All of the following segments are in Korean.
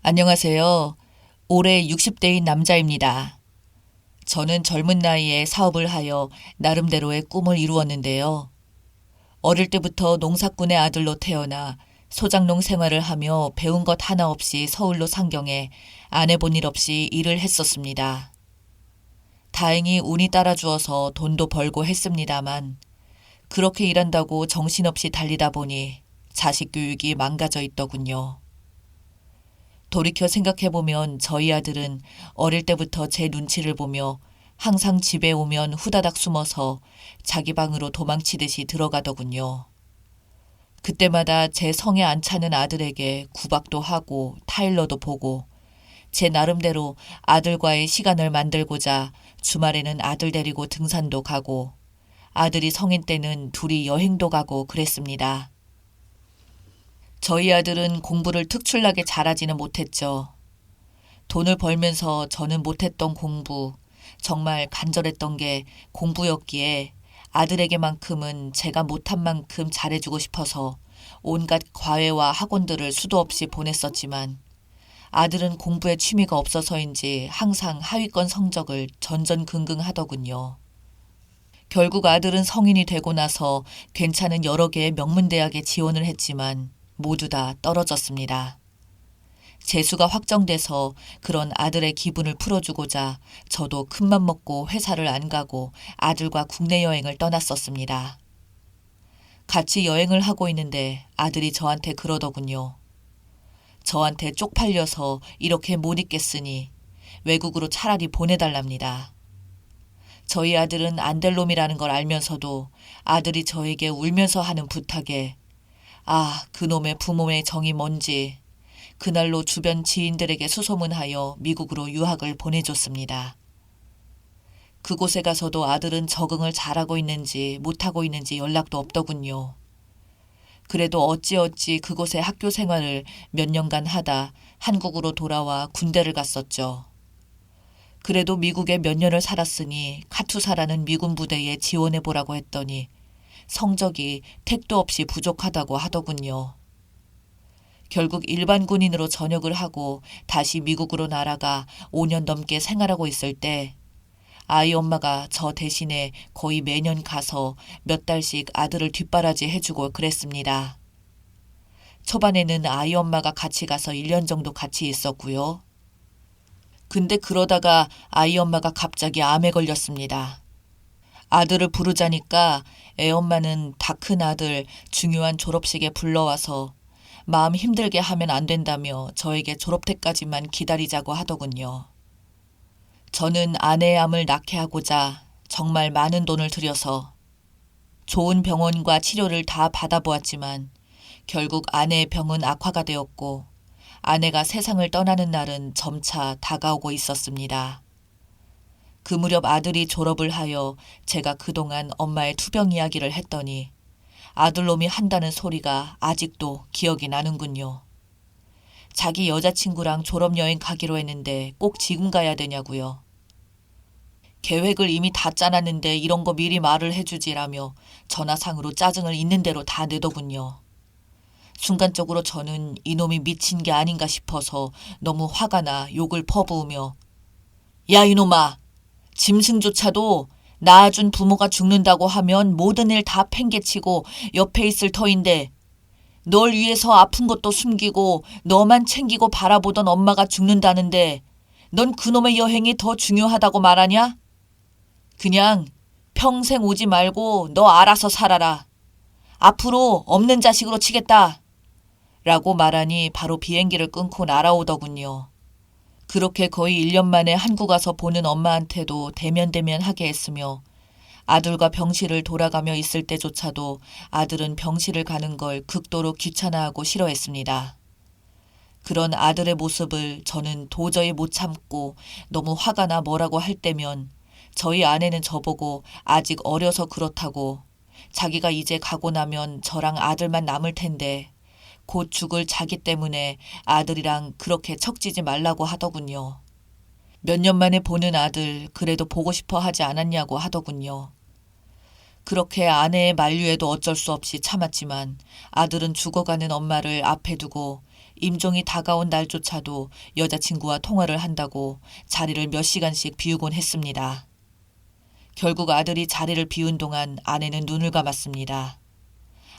안녕하세요. 올해 60대인 남자입니다. 저는 젊은 나이에 사업을 하여 나름대로의 꿈을 이루었는데요. 어릴 때부터 농사꾼의 아들로 태어나 소작농 생활을 하며 배운 것 하나 없이 서울로 상경해 안 해본 일 없이 일을 했었습니다. 다행히 운이 따라주어서 돈도 벌고 했습니다만 그렇게 일한다고 정신없이 달리다 보니 자식 교육이 망가져 있더군요. 돌이켜 생각해보면 저희 아들은 어릴 때부터 제 눈치를 보며 항상 집에 오면 후다닥 숨어서 자기 방으로 도망치듯이 들어가더군요. 그때마다 제 성에 안 차는 아들에게 구박도 하고 타일러도 보고 제 나름대로 아들과의 시간을 만들고자 주말에는 아들 데리고 등산도 가고 아들이 성인 때는 둘이 여행도 가고 그랬습니다. 저희 아들은 공부를 특출나게 잘하지는 못했죠. 돈을 벌면서 저는 못했던 공부, 정말 간절했던 게 공부였기에 아들에게만큼은 제가 못한 만큼 잘해주고 싶어서 온갖 과외와 학원들을 수도 없이 보냈었지만 아들은 공부에 취미가 없어서인지 항상 하위권 성적을 전전긍긍하더군요. 결국 아들은 성인이 되고 나서 괜찮은 여러 개의 명문대학에 지원을 했지만 모두 다 떨어졌습니다. 재수가 확정돼서 그런 아들의 기분을 풀어주고자 저도 큰맘 먹고 회사를 안 가고 아들과 국내 여행을 떠났었습니다. 같이 여행을 하고 있는데 아들이 저한테 그러더군요. 저한테 쪽팔려서 이렇게 못 있겠으니 외국으로 차라리 보내달랍니다. 저희 아들은 안 될 놈이라는 걸 알면서도 아들이 저에게 울면서 하는 부탁에 그놈의 부모의 정이 뭔지 그날로 주변 지인들에게 수소문하여 미국으로 유학을 보내줬습니다. 그곳에 가서도 아들은 적응을 잘하고 있는지 못하고 있는지 연락도 없더군요. 그래도 어찌어찌 그곳의 학교 생활을 몇 년간 하다 한국으로 돌아와 군대를 갔었죠. 그래도 미국에 몇 년을 살았으니 카투사라는 미군 부대에 지원해보라고 했더니 성적이 택도 없이 부족하다고 하더군요. 결국 일반 군인으로 전역을 하고 다시 미국으로 날아가 5년 넘게 생활하고 있을 때 아이 엄마가 저 대신에 거의 매년 가서 몇 달씩 아들을 뒷바라지 해주고 그랬습니다. 초반에는 아이 엄마가 같이 가서 1년 정도 같이 있었고요. 근데 그러다가 아이 엄마가 갑자기 암에 걸렸습니다. 아들을 부르자니까 애엄마는 다 큰 아들 중요한 졸업식에 불러와서 마음 힘들게 하면 안 된다며 저에게 졸업 때까지만 기다리자고 하더군요. 저는 아내의 암을 낫게 하고자 정말 많은 돈을 들여서 좋은 병원과 치료를 다 받아보았지만 결국 아내의 병은 악화가 되었고 아내가 세상을 떠나는 날은 점차 다가오고 있었습니다. 그 무렵 아들이 졸업을 하여 제가 그동안 엄마의 투병 이야기를 했더니 아들놈이 한다는 소리가 아직도 기억이 나는군요. 자기 여자친구랑 졸업여행 가기로 했는데 꼭 지금 가야 되냐고요. 계획을 이미 다 짜놨는데 이런 거 미리 말을 해주지라며 전화상으로 짜증을 있는 대로 다 내더군요. 순간적으로 저는 이놈이 미친 게 아닌가 싶어서 너무 화가 나 욕을 퍼부으며 야 이놈아! 짐승조차도 낳아준 부모가 죽는다고 하면 모든 일 다 팽개치고 옆에 있을 터인데 널 위해서 아픈 것도 숨기고 너만 챙기고 바라보던 엄마가 죽는다는데 넌 그놈의 여행이 더 중요하다고 말하냐? 그냥 평생 오지 말고 너 알아서 살아라. 앞으로 없는 자식으로 치겠다. 라고 말하니 바로 비행기를 끊고 날아오더군요. 그렇게 거의 1년 만에 한국 와서 보는 엄마한테도 대면대면하게 했으며 아들과 병실을 돌아가며 있을 때조차도 아들은 병실을 가는 걸 극도로 귀찮아하고 싫어했습니다. 그런 아들의 모습을 저는 도저히 못 참고 너무 화가 나 뭐라고 할 때면 저희 아내는 저보고 아직 어려서 그렇다고 자기가 이제 가고 나면 저랑 아들만 남을 텐데 곧 죽을 자기 때문에 아들이랑 그렇게 척지지 말라고 하더군요. 몇 년 만에 보는 아들 그래도 보고 싶어 하지 않았냐고 하더군요. 그렇게 아내의 만류에도 어쩔 수 없이 참았지만 아들은 죽어가는 엄마를 앞에 두고 임종이 다가온 날조차도 여자친구와 통화를 한다고 자리를 몇 시간씩 비우곤 했습니다. 결국 아들이 자리를 비운 동안 아내는 눈을 감았습니다.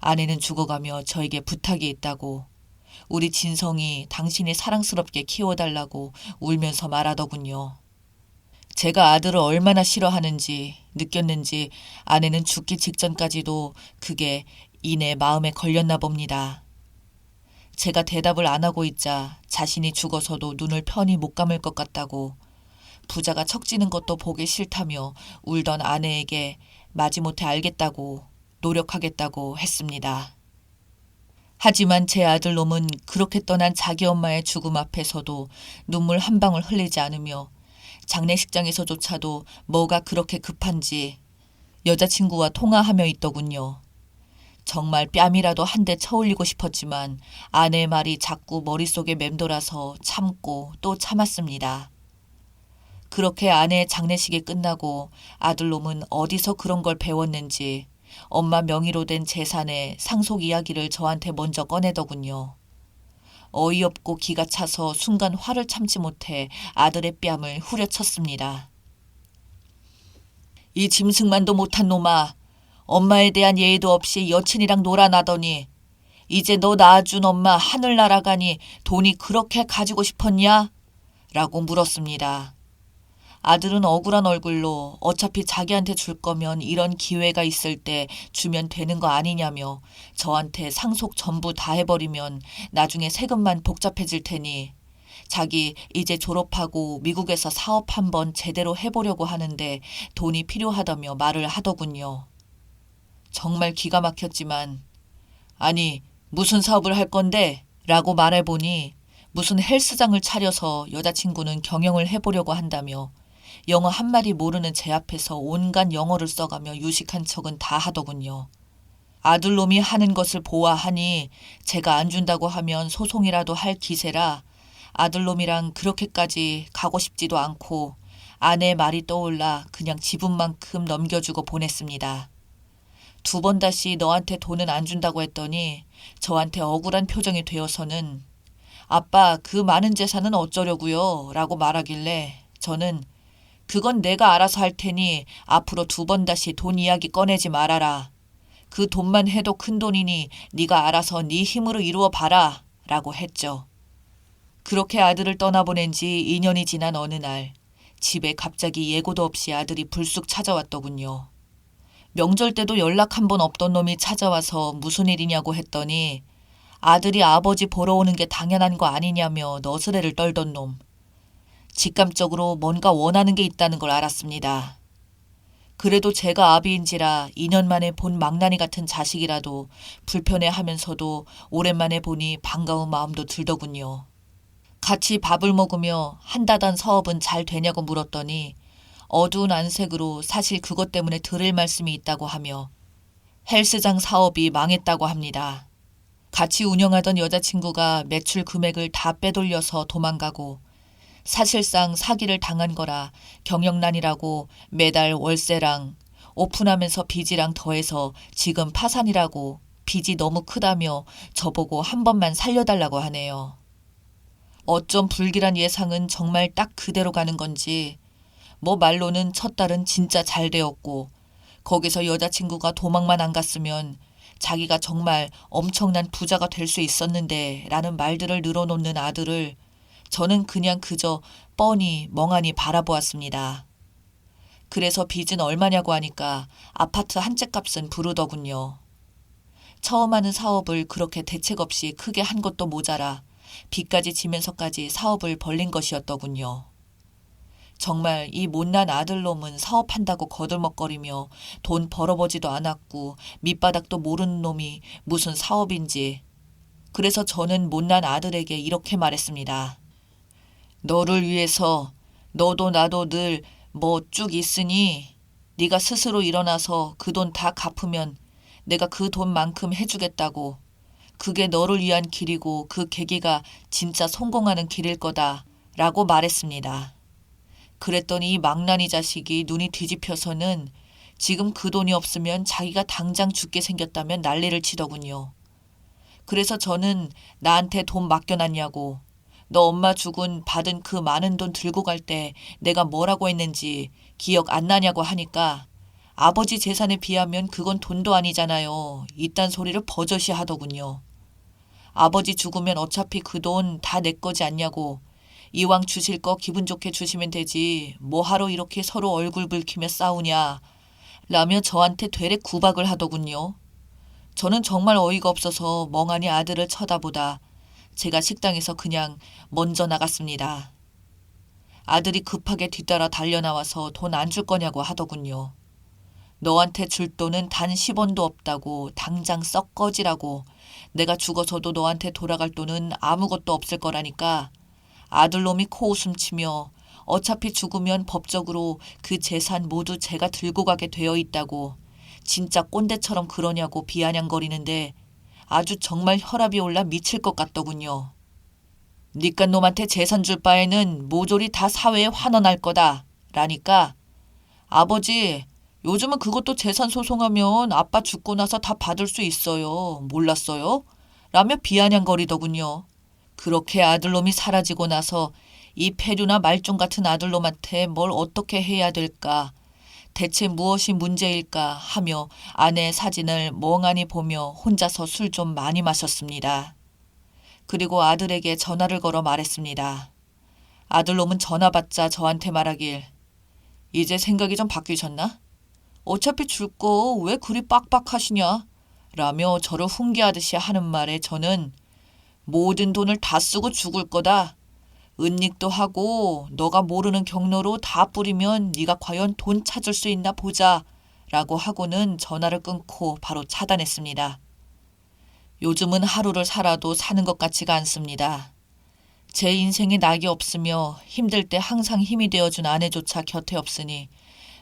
아내는 죽어가며 저에게 부탁이 있다고, 우리 진성이 당신이 사랑스럽게 키워달라고 울면서 말하더군요. 제가 아들을 얼마나 싫어하는지 느꼈는지 아내는 죽기 직전까지도 그게 이내 마음에 걸렸나 봅니다. 제가 대답을 안 하고 있자 자신이 죽어서도 눈을 편히 못 감을 것 같다고, 부자가 척지는 것도 보기 싫다며 울던 아내에게 마지못해 알겠다고, 노력하겠다고 했습니다. 하지만 제 아들놈은 그렇게 떠난 자기 엄마의 죽음 앞에서도 눈물 한 방울 흘리지 않으며 장례식장에서조차도 뭐가 그렇게 급한지 여자친구와 통화하며 있더군요. 정말 뺨이라도 한 대 쳐올리고 싶었지만 아내의 말이 자꾸 머릿속에 맴돌아서 참고 또 참았습니다. 그렇게 아내의 장례식이 끝나고 아들놈은 어디서 그런 걸 배웠는지 엄마 명의로 된 재산의 상속 이야기를 저한테 먼저 꺼내더군요. 어이없고 기가 차서 순간 화를 참지 못해 아들의 뺨을 후려쳤습니다. 이 짐승만도 못한 놈아, 엄마에 대한 예의도 없이 여친이랑 놀아나더니 이제 너 낳아준 엄마 하늘 날아가니 돈이 그렇게 가지고 싶었냐? 라고 물었습니다. 아들은 억울한 얼굴로 어차피 자기한테 줄 거면 이런 기회가 있을 때 주면 되는 거 아니냐며 저한테 상속 전부 다 해버리면 나중에 세금만 복잡해질 테니 자기 이제 졸업하고 미국에서 사업 한번 제대로 해보려고 하는데 돈이 필요하다며 말을 하더군요. 정말 기가 막혔지만 아니 무슨 사업을 할 건데? 라고 말해보니 무슨 헬스장을 차려서 여자친구는 경영을 해보려고 한다며 영어 한마디 모르는 제 앞에서 온갖 영어를 써가며 유식한 척은 다 하더군요. 아들놈이 하는 것을 보아하니 제가 안 준다고 하면 소송이라도 할 기세라 아들놈이랑 그렇게까지 가고 싶지도 않고 아내의 말이 떠올라 그냥 지분만큼 넘겨주고 보냈습니다. 2번 다시 너한테 돈은 안 준다고 했더니 저한테 억울한 표정이 되어서는 아빠 그 많은 재산은 어쩌려고요? 라고 말하길래 저는 그건 내가 알아서 할 테니 앞으로 2번 다시 돈 이야기 꺼내지 말아라. 그 돈만 해도 큰 돈이니 네가 알아서 네 힘으로 이루어 봐라 라고 했죠. 그렇게 아들을 떠나보낸 지 2년이 지난 어느 날 집에 갑자기 예고도 없이 아들이 불쑥 찾아왔더군요. 명절 때도 연락 한 번 없던 놈이 찾아와서 무슨 일이냐고 했더니 아들이 아버지 보러 오는 게 당연한 거 아니냐며 너스레를 떨던 놈. 직감적으로 뭔가 원하는 게 있다는 걸 알았습니다. 그래도 제가 아비인지라 2년 만에 본 망나니 같은 자식이라도 불편해하면서도 오랜만에 보니 반가운 마음도 들더군요. 같이 밥을 먹으며 한다던 사업은 잘 되냐고 물었더니 어두운 안색으로 사실 그것 때문에 드릴 말씀이 있다고 하며 헬스장 사업이 망했다고 합니다. 같이 운영하던 여자친구가 매출 금액을 다 빼돌려서 도망가고 사실상 사기를 당한 거라 경영난이라고 매달 월세랑 오픈하면서 빚이랑 더해서 지금 파산이라고 빚이 너무 크다며 저보고 한 번만 살려달라고 하네요. 어쩜 불길한 예상은 정말 딱 그대로 가는 건지 뭐 말로는 첫 달은 진짜 잘 되었고 거기서 여자친구가 도망만 안 갔으면 자기가 정말 엄청난 부자가 될 수 있었는데 라는 말들을 늘어놓는 아들을 저는 그냥 그저 뻔히 멍하니 바라보았습니다. 그래서 빚은 얼마냐고 하니까 아파트 한 채 값은 부르더군요. 처음 하는 사업을 그렇게 대책 없이 크게 한 것도 모자라 빚까지 지면서까지 사업을 벌린 것이었더군요. 정말 이 못난 아들놈은 사업한다고 거들먹거리며 돈 벌어보지도 않았고 밑바닥도 모르는 놈이 무슨 사업인지. 그래서 저는 못난 아들에게 이렇게 말했습니다. 너를 위해서 너도 나도 늘 뭐 쭉 있으니 네가 스스로 일어나서 그 돈 다 갚으면 내가 그 돈만큼 해주겠다고. 그게 너를 위한 길이고 그 계기가 진짜 성공하는 길일 거다 라고 말했습니다. 그랬더니 이 망나니 자식이 눈이 뒤집혀서는 지금 그 돈이 없으면 자기가 당장 죽게 생겼다면 난리를 치더군요. 그래서 저는 나한테 돈 맡겨놨냐고. 너 엄마 죽은 받은 그 많은 돈 들고 갈 때 내가 뭐라고 했는지 기억 안 나냐고 하니까 아버지 재산에 비하면 그건 돈도 아니잖아요. 이딴 소리를 버젓이 하더군요. 아버지 죽으면 어차피 그 돈 다 내 거지 않냐고. 이왕 주실 거 기분 좋게 주시면 되지. 뭐하러 이렇게 서로 얼굴 붉히며 싸우냐. 라며 저한테 되레 구박을 하더군요. 저는 정말 어이가 없어서 멍하니 아들을 쳐다보다 제가 식당에서 그냥 먼저 나갔습니다. 아들이 급하게 뒤따라 달려나와서 돈 안 줄 거냐고 하더군요. 너한테 줄 돈은 단 10원도 없다고 당장 썩 꺼지라고. 내가 죽어서도 너한테 돌아갈 돈은 아무것도 없을 거라니까. 아들놈이 코웃음 치며 어차피 죽으면 법적으로 그 재산 모두 제가 들고 가게 되어 있다고. 진짜 꼰대처럼 그러냐고 비아냥거리는데 아주 정말 혈압이 올라 미칠 것 같더군요. 니깟 놈한테 재산 줄 바에는 모조리 다 사회에 환원할 거다. 라니까 아버지 요즘은 그것도 재산 소송하면 아빠 죽고 나서 다 받을 수 있어요. 몰랐어요? 라며 비아냥거리더군요. 그렇게 아들놈이 사라지고 나서 이 폐류나 말종 같은 아들놈한테 뭘 어떻게 해야 될까, 대체 무엇이 문제일까 하며 아내의 사진을 멍하니 보며 혼자서 술 좀 많이 마셨습니다. 그리고 아들에게 전화를 걸어 말했습니다. 아들놈은 전화 받자 저한테 말하길, 이제 생각이 좀 바뀌셨나? 어차피 줄 거 왜 그리 빡빡하시냐? 라며 저를 훈계하듯이 하는 말에 저는 모든 돈을 다 쓰고 죽을 거다. 은닉도 하고 너가 모르는 경로로 다 뿌리면 네가 과연 돈 찾을 수 있나 보자. 라고 하고는 전화를 끊고 바로 차단했습니다. 요즘은 하루를 살아도 사는 것 같지가 않습니다. 제 인생에 낙이 없으며 힘들 때 항상 힘이 되어준 아내조차 곁에 없으니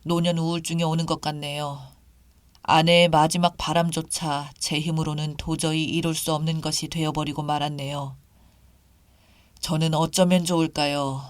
노년 우울증이 오는 것 같네요. 아내의 마지막 바람조차 제 힘으로는 도저히 이룰 수 없는 것이 되어버리고 말았네요. 저는 어쩌면 좋을까요?